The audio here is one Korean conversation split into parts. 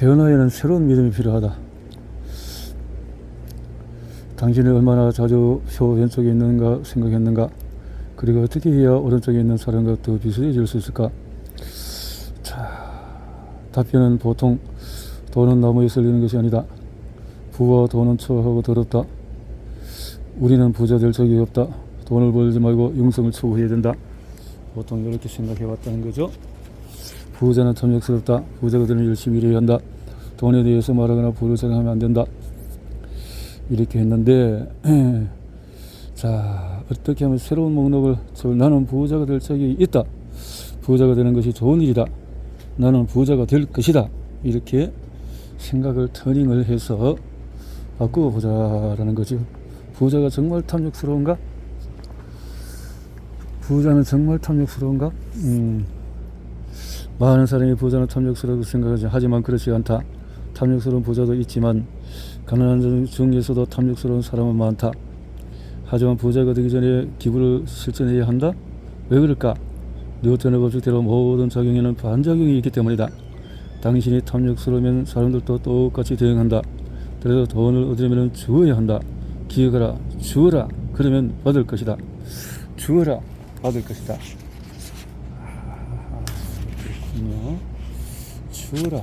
변화에는 새로운 믿음이 필요하다. 당신이 얼마나 자주 표 왼쪽에 있는가 생각했는가? 그리고 어떻게 해야 오른쪽에 있는 사람과 더 비슷해질 수 있을까? 자, 답변은 보통 돈은 나무에 썰리는 것이 아니다. 부와 돈은 초라하고 더럽다. 우리는 부자 될 적이 없다. 돈을 벌지 말고 영성을 추구해야 된다. 보통 이렇게 생각해 왔다는 거죠. 부자는 탐욕스럽다. 부자가 되면 열심히 일해야 한다. 돈에 대해서 말하거나 부를 자랑하면 안 된다. 이렇게 했는데 자, 어떻게 하면 새로운 목록을 나는 부자가 될 적이 있다. 부자가 되는 것이 좋은 일이다. 나는 부자가 될 것이다. 이렇게 생각을 터닝을 해서 바꾸어 보자라는 거죠. 부자가 정말 탐욕스러운가? 부자는 정말 탐욕스러운가? 많은 사람이 부자는 탐욕스러워서 생각하지. 하지만 그렇지 않다. 탐욕스러운 부자도 있지만 가난한 중에서도 탐욕스러운 사람은 많다. 하지만 부자가 되기 전에 기부를 실천해야 한다. 왜 그럴까? 뉴턴의 법칙대로 모든 작용에는 반작용이 있기 때문이다. 당신이 탐욕스러우면 사람들도 똑같이 대응한다. 그래서 돈을 얻으려면 주어야 한다. 기억하라. 주어라. 그러면 받을 것이다. 주어라. 받을 것이다. 그렇군요. 주어라.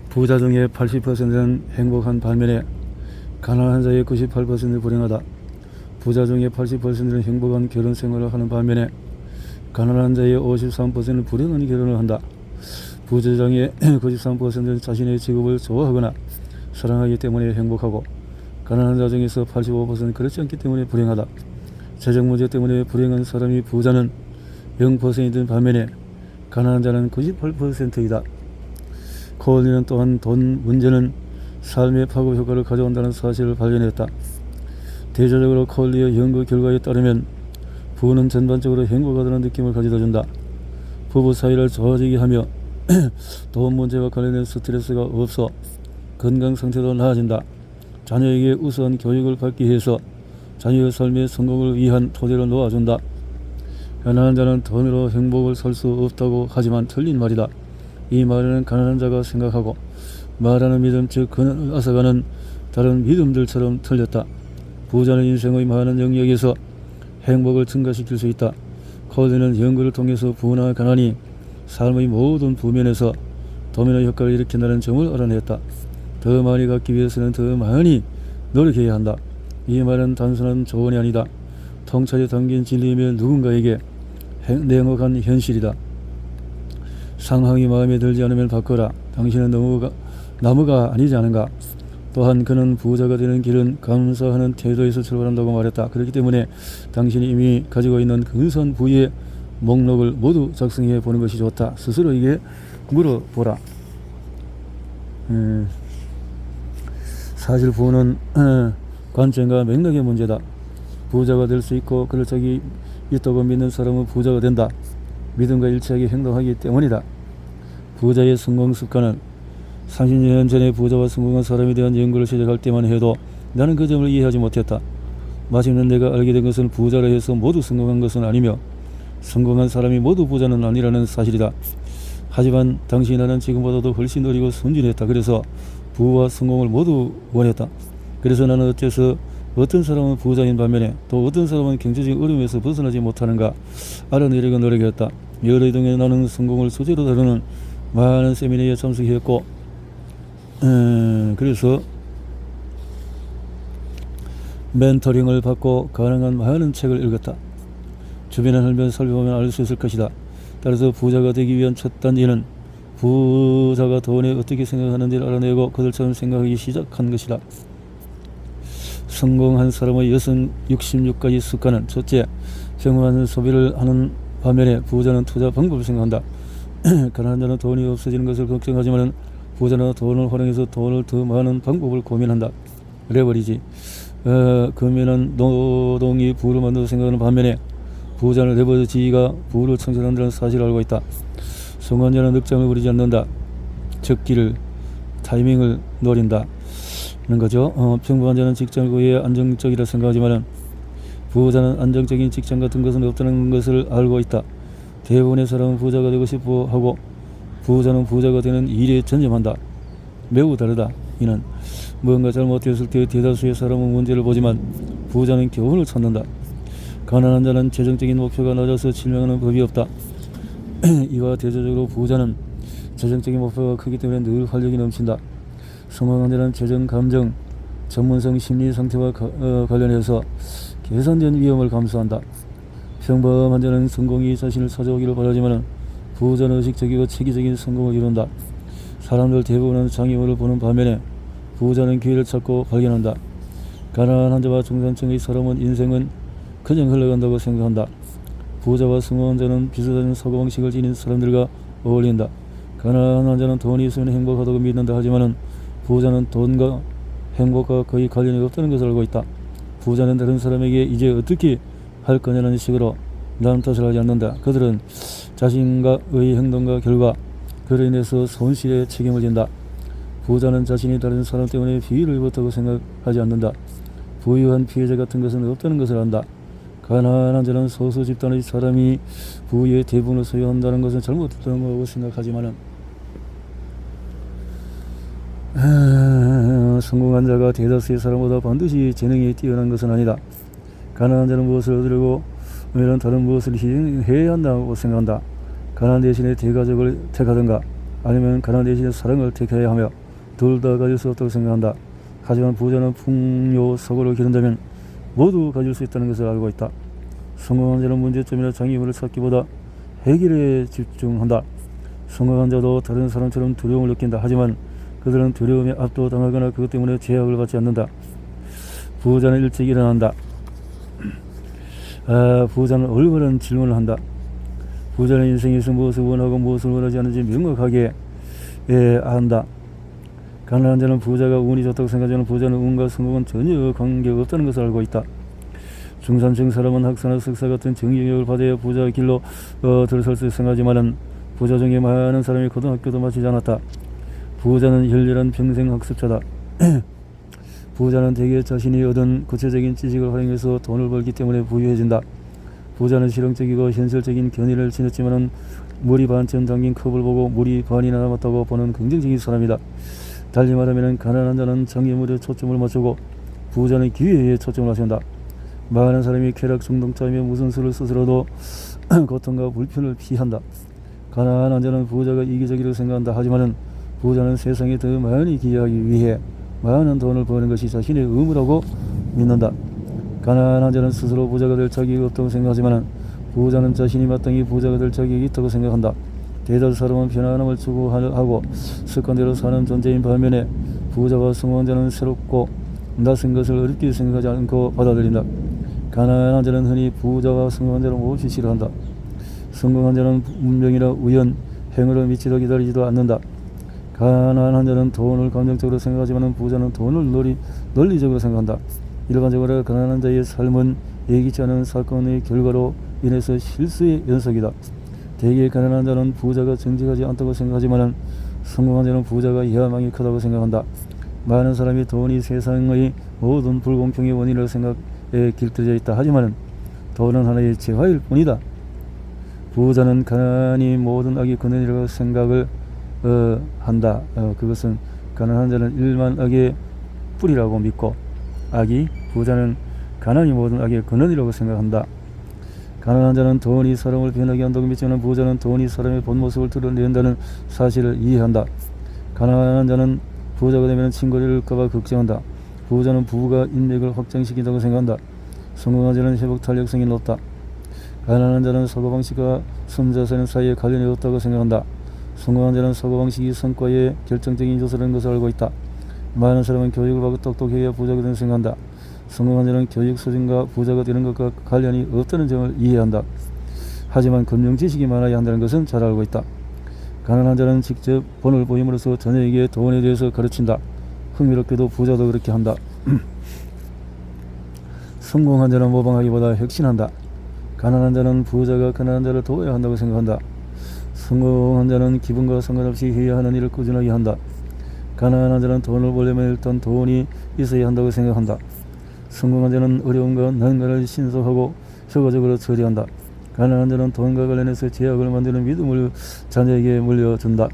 부자 중에 80%는 행복한 반면에 가난한 자의 98%는 불행하다. 부자 중에 80%는 행복한 결혼 생활을 하는 반면에 가난한 자의 53%는 불행한 결혼을 한다. 부자 중에 93%는 자신의 직업을 좋아하거나 사랑하기 때문에 행복하고 가난한 자 중에서 85%는 그렇지 않기 때문에 불행하다. 재정 문제 때문에 불행한 사람이 부자는 0%인 반면에 가난한 자는 98%이다. 코올리는 또한 돈 문제는 삶의 파급 효과를 가져온다는 사실을 발견했다. 대조적으로 코올리의 연구 결과에 따르면 부는 전반적으로 행복하다는 느낌을 가져다 준다. 부부 사이를 좋아지게 하며 돈 문제와 관련된 스트레스가 없어 건강 상태도 나아진다. 자녀에게 우수한 교육을 받기 위해서 자녀의 삶의 성공을 위한 토대를 놓아준다. 가난한 자는 돈으로 행복을 살 수 없다고 하지만 틀린 말이다. 이 말에는 가난한 자가 생각하고 말하는 믿음, 즉 그는 앗아가는 다른 믿음들처럼 틀렸다. 부자는 인생의 많은 영역에서 행복을 증가시킬 수 있다. 코드는 연구를 통해서 부나 가난이 삶의 모든 부면에서 도미노 효과를 일으킨다는 점을 알아냈다. 더 많이 갖기 위해서는 더 많이 노력해야 한다. 이 말은 단순한 조언이 아니다. 통찰에 담긴 진리이며 누군가에게 냉혹한 현실이다. 상황이 마음에 들지 않으면 바꿔라. 당신은 나무가 아니지 않은가? 또한 그는 부자가 되는 길은 감사하는 태도에서 출발한다고 말했다. 그렇기 때문에 당신이 이미 가지고 있는 근사한 부의 목록을 모두 작성해 보는 것이 좋다. 스스로에게 물어보라. 사실 부는 관점과 맥락의 문제다. 부자가 될 수 있고 그럴 적이 있다고 믿는 사람은 부자가 된다. 믿음과 일치하게 행동하기 때문이다. 부자의 성공 습관은 30년 전에 부자와 성공한 사람에 대한 연구를 시작할 때만 해도 나는 그 점을 이해하지 못했다. 마침내 내가 알게 된 것은 부자라 해서 모두 성공한 것은 아니며 성공한 사람이 모두 부자는 아니라는 사실이다. 하지만 당시 나는 지금보다도 훨씬 어리고 순진했다. 그래서 부와 성공을 모두 원했다. 그래서 나는 어째서 어떤 사람은 부자인 반면에 또 어떤 사람은 경제적인 어려움에서 벗어나지 못하는가 알아내려고 노력했다. 여러 등의 나는 성공을 소재로 다루는 많은 세미나에 참석했고 그래서 멘토링을 받고 가능한 많은 책을 읽었다. 주변을 흘며 살펴보면 알 수 있을 것이다. 따라서 부자가 되기 위한 첫 단계는 부자가 돈에 어떻게 생각하는지를 알아내고 그들처럼 생각하기 시작한 것이다. 성공한 사람의 66가지 습관은 첫째, 평범한 소비를 하는 반면에 부자는 투자 방법을 생각한다. 가난한 자는 돈이 없어지는 것을 걱정하지만 부자는 돈을 활용해서 돈을 더 많은 방법을 고민한다. 레버리지. 금연한 노동이 부를 만들어 생각하는 반면에 부자는 레버리지가 부를 창출한다는 사실을 알고 있다. 성공한 자는 늑장을 부리지 않는다. 적기를 타이밍을 노린다. 는 거죠. 평범한 자는 직장을 구해 안정적이라 생각하지만 부자는 안정적인 직장 같은 것은 없다는 것을 알고 있다. 대부분의 사람은 부자가 되고 싶어 하고 부자는 부자가 되는 일에 전념한다. 매우 다르다. 이는 뭔가 잘못되었을 때 대다수의 사람은 문제를 보지만 부자는 교훈을 찾는다. 가난한 자는 재정적인 목표가 낮아서 실망하는 법이 없다. 이와 대조적으로 부자는 재정적인 목표가 크기 때문에 늘 활력이 넘친다. 성공한 자는 재정, 감정, 전문성, 심리 상태와 관련해서 계산된 위험을 감수한다. 평범한 자는 성공이 자신을 찾아오기를 바라지만 부자는 의식적이고 체계적인 성공을 이룬다. 사람들 대부분은 장애물을 보는 반면에 부자는 기회를 찾고 발견한다. 가난한 자와 중산층의 사람은 인생은 그냥 흘러간다고 생각한다. 부자와 성공한 자는 비슷한 사고방식을 지닌 사람들과 어울린다. 가난한 자는 돈이 있으면 행복하다고 믿는다 하지만 부자는 돈과 행복과 거의 관련이 없다는 것을 알고 있다. 부자는 다른 사람에게 이제 어떻게 할 거냐는 식으로 남 탓을 하지 않는다. 그들은 자신과의 행동과 결과, 그로 인해서 손실에 책임을 진다. 부자는 자신이 다른 사람 때문에 피해를 입었다고 생각하지 않는다. 부유한 피해자 같은 것은 없다는 것을 안다. 가난한 자는 소수 집단의 사람이 부유의 대부분을 소유한다는 것은 잘못됐다는 거라고 생각하지만 성공한 자가 대다수의 사람보다 반드시 재능이 뛰어난 것은 아니다. 가난한 자는 무엇을 얻으려고 하면 다른 무엇을 희생해야 한다고 생각한다. 가난 대신에 대가족을 택하든가 아니면 가난 대신에 사랑을 택해야 하며 둘 다 가질 수 없다고 생각한다. 하지만 부자는 풍요속으로 기른다면 모두 가질 수 있다는 것을 알고 있다. 성공한 자는 문제점이나 장애물을 찾기보다 해결에 집중한다. 성공한 자도 다른 사람처럼 두려움을 느낀다. 하지만 그들은 두려움에 압도당하거나 그것 때문에 제약을 받지 않는다. 부자는 일찍 일어난다. 부자는 올바른 질문을 한다. 부자는 인생에서 무엇을 원하고 무엇을 원하지 않는지 명확하게 안다. 가난한 자는 부자가 운이 좋다고 생각하지만 부자는 운과 성공은 전혀 관계가 없다는 것을 알고 있다. 중산층 사람은 학사나 석사 같은 정경력을 받아야 부자의 길로 들어설 수 생각하지만 부자 중에 많은 사람이 고등학교도 마치지 않았다. 부자는 열렬한 평생 학습자다. 부자는 대개 자신이 얻은 구체적인 지식을 활용해서 돈을 벌기 때문에 부유해진다. 부자는 실용적이고 현실적인 견해를 지녔지만 물이 반쯤 담긴 컵을 보고 물이 반이나 남았다고 보는 긍정적인 사람이다. 달리 말하면 가난한 자는 장애물에 초점을 맞추고 부자는 기회에 초점을 맞춘다. 많은 사람이 쾌락 중독자이며 무슨 수를 스스로도 고통과 불편을 피한다. 가난한 자는 부자가 이기적이라고 생각한다. 하지만 부자는 세상에 더 많이 기여하기 위해 많은 돈을 버는 것이 자신의 의무라고 믿는다. 가난한 자는 스스로 부자가 될 자격이 없다고 생각하지만 부자는 자신이 마땅히 부자가 될 자격이 있다고 생각한다. 대다수 사람은 편안함을 추구하고 습관대로 사는 존재인 반면에 부자와 성공한 자는 새롭고 낯선 것을 어렵게 생각하지 않고 받아들인다. 가난한 자는 흔히 부자와 성공한 자를 몹시 싫어한다. 성공한 자는 운명이나 우연, 행으로 미치다 기다리지도 않는다. 가난한 자는 돈을 감정적으로 생각하지만 부자는 돈을 논리적으로 생각한다. 일반적으로 가난한 자의 삶은 예기치 않은 사건의 결과로 인해서 실수의 연속이다. 대개 가난한 자는 부자가 정직하지 않다고 생각하지만 성공한 자는 부자가 야망이 크다고 생각한다. 많은 사람이 돈이 세상의 모든 불공평의 원인으로 생각에 길들여져 있다. 하지만 돈은 하나의 재화일 뿐이다. 부자는 가난이 모든 악의 근원이라고 생각을 한다. 그것은 가난한 자는 일만 악의 뿌리라고 믿고 부자는 가난이 모든 악의 근원이라고 생각한다. 가난한 자는 돈이 사람을 변하게 한다고 믿지만 부자는 돈이 사람의 본 모습을 드러낸다는 사실을 이해한다. 가난한 자는 부자가 되면 친구를 잃을까봐 걱정한다. 부자는 부가 인맥을 확장시킨다고 생각한다. 성공한 자는 회복 탄력성이 높다. 가난한 자는 사고방식과 손자산 사이에 관련이 없다고 생각한다. 성공한 자는 사고방식이 성과의 결정적인 요소라는 것을 알고 있다. 많은 사람은 교육을 받고 똑똑해야 부자가 되는 생각한다. 성공한 자는 교육 수준과 부자가 되는 것과 관련이 없다는 점을 이해한다. 하지만 금융 지식이 많아야 한다는 것은 잘 알고 있다. 가난한 자는 직접 본을 보임으로써 자녀에게 돈에 대해서 가르친다. 흥미롭게도 부자도 그렇게 한다. 성공한 자는 모방하기보다 혁신한다. 가난한 자는 부자가 가난한 자를 도와야 한다고 생각한다. 성공한 자는 기분과 상관없이 해야 하는 일을 꾸준하게 한다. 가난한 자는 돈을 벌려면 일단 돈이 있어야 한다고 생각한다. 성공한 자는 어려움과 난관을 신속하고 효과적으로 처리한다. 가난한 자는 돈과 관련해서 제약을 만드는 믿음을 자녀에게 물려준다.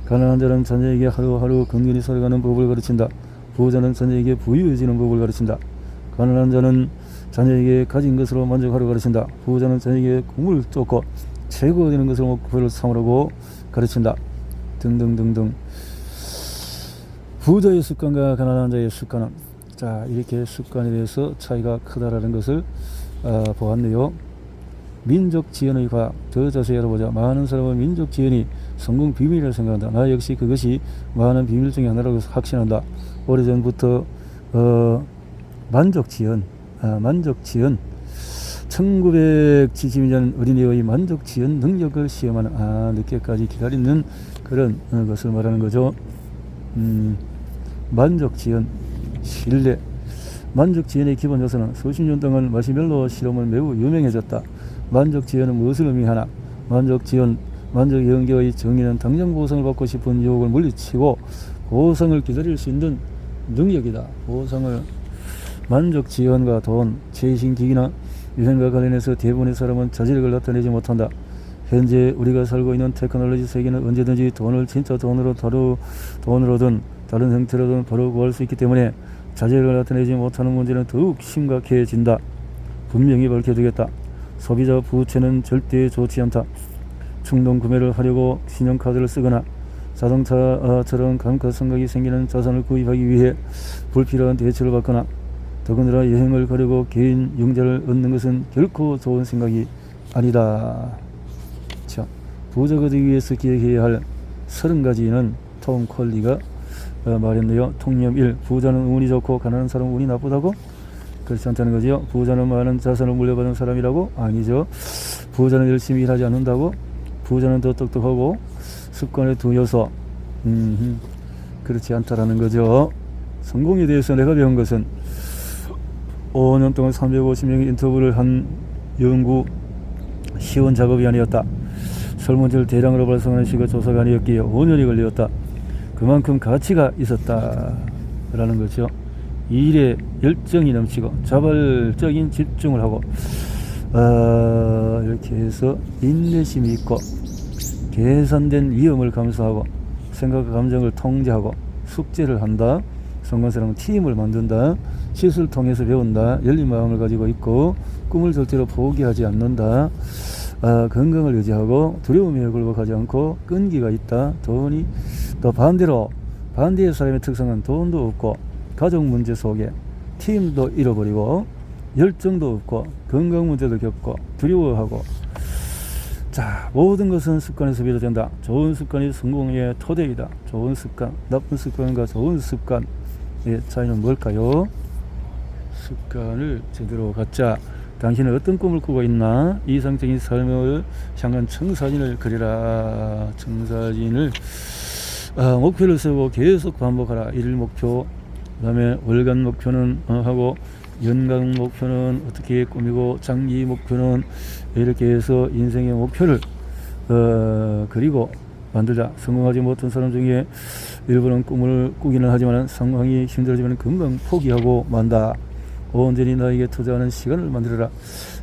가난한 자는 자녀에게 하루하루 건강히 살아가는 법을 가르친다. 부자는 자녀에게 부유해지는 법을 가르친다. 가난한 자는 자녀에게 가진 것으로 만족하라고 가르친다. 부자는 자녀에게 꿈을 쫓고 최고가 되는 것을 목표를 삼으라고 가르친다. 등등등등. 부자의 습관과 가난한 자의 습관은, 자, 이렇게 습관에 대해서 차이가 크다라는 것을 보았네요. 민족 지연의 과학, 더 자세히 알아보자. 많은 사람은 민족 지연이 성공 비밀이라고 생각한다. 나 역시 그것이 많은 비밀 중에 하나라고 확신한다. 오래전부터 만족 지연 1972년 어린이의 만족 지연 능력을 시험하는, 늦게까지 기다리는 그런 것을 말하는 거죠. 만족 지연 신뢰. 만족 지연의 기본 요소는 수십 년 동안 마시멜로 실험은 매우 유명해졌다. 만족 지연은 무엇을 의미하나? 만족 연계의 정의는 당장 보상을 받고 싶은 유혹을 물리치고 보상을 기다릴 수 있는 능력이다. 만족 지연과 돈, 최신 기기나 유행과 관련해서 대부분의 사람은 자질을 나타내지 못한다. 현재 우리가 살고 있는 테크놀로지 세계는 언제든지 돈을 진짜 돈으로든 다른 형태로든 바로 구할 수 있기 때문에 자질을 나타내지 못하는 문제는 더욱 심각해진다. 분명히 밝혀두겠다. 소비자 부채는 절대 좋지 않다. 충동 구매를 하려고 신용카드를 쓰거나 자동차처럼 감가상각이 생기는 자산을 구입하기 위해 불필요한 대출을 받거나 더군다나 여행을 가려고 개인 융자를 얻는 것은 결코 좋은 생각이 아니다. 자, 부자가 되기 위해서 기억해야 할 30가지는 톰 콜리가 말했네요. 통념 1. 부자는 운이 좋고 가난한 사람은 운이 나쁘다고? 그렇지 않다는 거죠. 부자는 많은 자산을 물려받은 사람이라고? 아니죠. 부자는 열심히 일하지 않는다고? 부자는 더 똑똑하고 습관의 두 요소. 그렇지 않다라는 거죠. 성공에 대해서 내가 배운 것은 5년 동안 350명의 인터뷰를 한 연구, 쉬운 작업이 아니었다. 설문지를 대량으로 발송하는 시가 조사가 아니었기에 5년이 걸렸다. 그만큼 가치가 있었다 라는 거죠. 일에 열정이 넘치고 자발적인 집중을 하고 이렇게 해서 인내심이 있고 계산된 위험을 감수하고 생각과 감정을 통제하고 숙제를 한다. 성공한 사람은 팀을 만든다. 시술을 통해서 배운다. 열린 마음을 가지고 있고 꿈을 절대로 포기하지 않는다. 건강을 유지하고 두려움에 굴복하지 않고 끈기가 있다. 돈이 또 반대의 사람의 특성은 돈도 없고 가족 문제 속에 팀도 잃어버리고 열정도 없고 건강 문제도 겪고 두려워하고. 자, 모든 것은 습관에서 비롯된다. 좋은 습관이 성공의 토대이다. 좋은 습관, 나쁜 습관과 좋은 습관의 차이는 뭘까요? 습관을 제대로 갖자. 당신은 어떤 꿈을 꾸고 있나? 이상적인 삶을 향한 청사진을 그리라. 청사진을 목표를 세우고 계속 반복하라. 일일 목표, 그 다음에 월간 목표는 하고 연간 목표는 어떻게 꾸미고 장기 목표는 이렇게 해서 인생의 목표를 그리고 만들자. 성공하지 못한 사람 중에 일부는 꿈을 꾸기는 하지만 상황이 힘들어지면 금방 포기하고 만다. 온전히 나에게 투자하는 시간을 만들어라.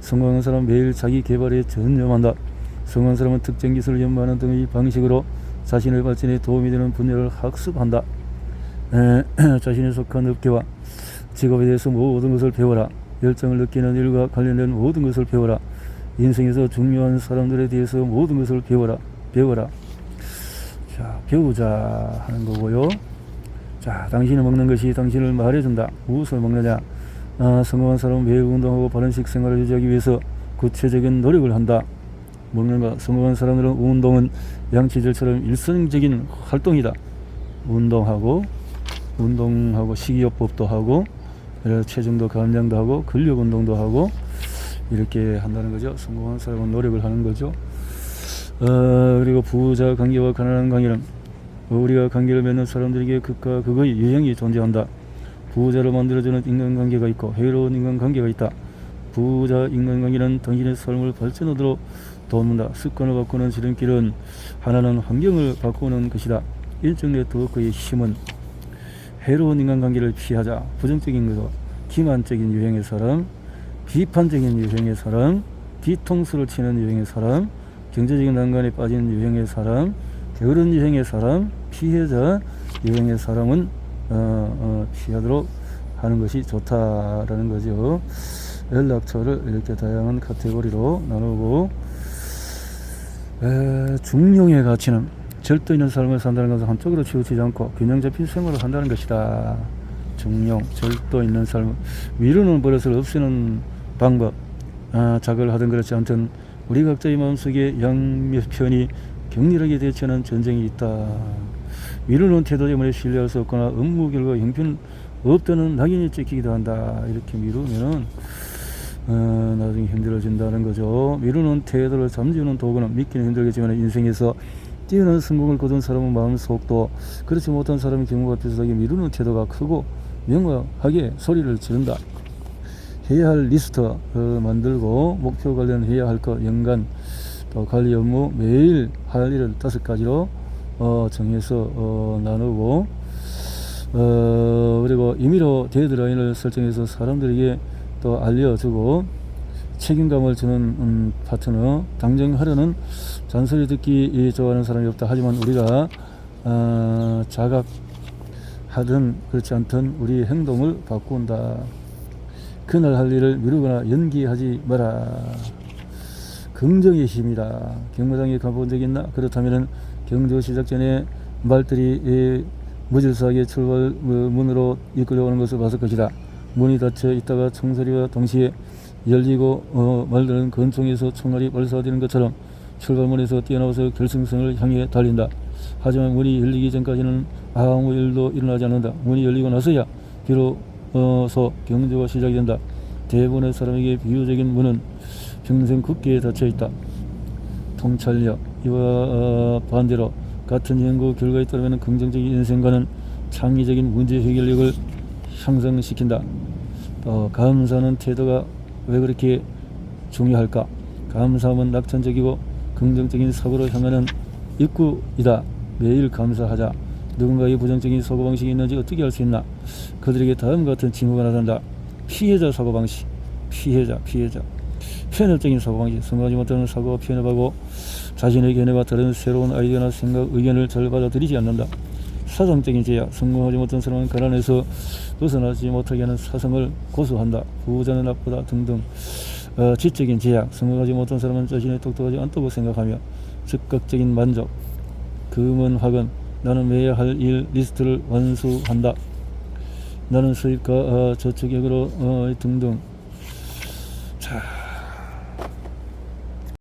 성공한 사람은 매일 자기 개발에 전념한다. 성공한 사람은 특정 기술을 연마하는 등의 방식으로 자신의 발전에 도움이 되는 분야를 학습한다. 자신이 속한 업계와 직업에 대해서 모든 것을 배워라. 열정을 느끼는 일과 관련된 모든 것을 배워라. 인생에서 중요한 사람들에 대해서 모든 것을 배워라. 자, 배우자 하는 거고요. 자, 당신이 먹는 것이 당신을 말해준다. 무엇을 먹느냐? 성공한 사람은 매일 운동하고 바른 식생활을 유지하기 위해서 구체적인 노력을 한다. 먹는 것. 성공한 사람들은 운동은 양치질처럼 일상적인 활동이다. 운동하고 식이요법도 하고 체중도 감량도 하고 근력 운동도 하고 이렇게 한다는 거죠. 성공한 사람은 노력을 하는 거죠. 그리고 부자 관계와 가난한 관계는 우리가 관계를 맺는 사람들에게 극과 극의 유형이 존재한다. 부자를 만들어주는 인간관계가 있고 해로운 인간관계가 있다. 부자 인간관계는 당신의 삶을 발전하도록 돕는다. 습관을 바꾸는 지름길은 하나는 환경을 바꾸는 것이다. 인적 네트워크의 힘은 해로운 인간관계를 피하자. 부정적인 것, 기만적인 유형의 사람, 비판적인 유형의 사람, 뒤통수를 치는 유형의 사람, 경제적인 난관에 빠진 유형의 사람, 게으른 유형의 사람, 피해자 유형의 사람은 피하도록 하는 것이 좋다라는 거죠. 연락처를 이렇게 다양한 카테고리로 나누고, 중용의 가치는 절도 있는 삶을 산다는 것은 한쪽으로 치우치지 않고 균형 잡힌 생활을 한다는 것이다. 중용, 절도 있는 삶, 미루는 버릇을 없애는 방법, 작을 하든 그렇지 않든 우리 각자의 마음속에 양편이 격렬하게 대치하는 전쟁이 있다. 미루는 태도 때문에 신뢰할 수 없거나 업무 결과 형편 없다는 낙인이 찍히기도 한다. 이렇게 미루면은 나중에 힘들어진다는 거죠. 미루는 태도를 잠재우는 도구는 믿기는 힘들겠지만 인생에서 뛰어난 성공을 거둔 사람은 마음속도 그렇지 못한 사람의 경우가 비슷하게 미루는 태도가 크고 명확하게 소리를 지른다. 해야 할 리스트 만들고 목표 관련해야 할 것 연간 또 관리 업무 매일 할 일을 5가지로 정해서 나누고 그리고 임의로 데드라인을 설정해서 사람들에게 또 알려주고 책임감을 주는 파트너. 당정하려는 잔소리 듣기 좋아하는 사람이 없다. 하지만 우리가 자각하든 그렇지 않든 우리 행동을 바꾼다. 그날 할 일을 미루거나 연기하지 마라. 긍정의 힘이다. 경마장에 가본 적 있나? 그렇다면 경주 시작 전에 말들이 무질서하게 출발 문으로 이끌려오는 것을 봤을 것이다. 문이 닫혀 있다가 총소리와 동시에 열리고 말들은 권총에서 총알이 발사되는 것처럼 출발문에서 뛰어나와서 결승선을 향해 달린다. 하지만 문이 열리기 전까지는 아무 일도 일어나지 않는다. 문이 열리고 나서야 비로소 경주가 시작이 된다. 대부분의 사람에게 비유적인 문은 평생 굳게 닫혀 있다. 통찰력. 이와 반대로 같은 연구 결과에 따르면 긍정적인 인생관은 창의적인 문제 해결력을 향상시킨다. 또 감사하는 태도가 왜 그렇게 중요할까? 감사함은 낙천적이고 긍정적인 사고로 향하는 입구이다. 매일 감사하자. 누군가의 부정적인 사고방식이 있는지 어떻게 알 수 있나? 그들에게 다음과 같은 징후가 나타난다. 피해자 사고방식. 피해자. 편협적인 사고방식. 성공하지 못하는 사고가 편협하고 자신의 견해와 다른 새로운 아이디어나 생각, 의견을 잘 받아들이지 않는다. 사상적인 제약. 성공하지 못한 사람은 가난에서 벗어나지 못하게 하는 사상을 고수한다. 부자는 나쁘다 등등. 지적인 제약. 성공하지 못한 사람은 자신의 똑똑하지 않다고 생각하며 즉각적인 만족. 금은화근. 나는 매일 할 일 리스트를 완수한다. 나는 수입과 저축액으로 등등. 자,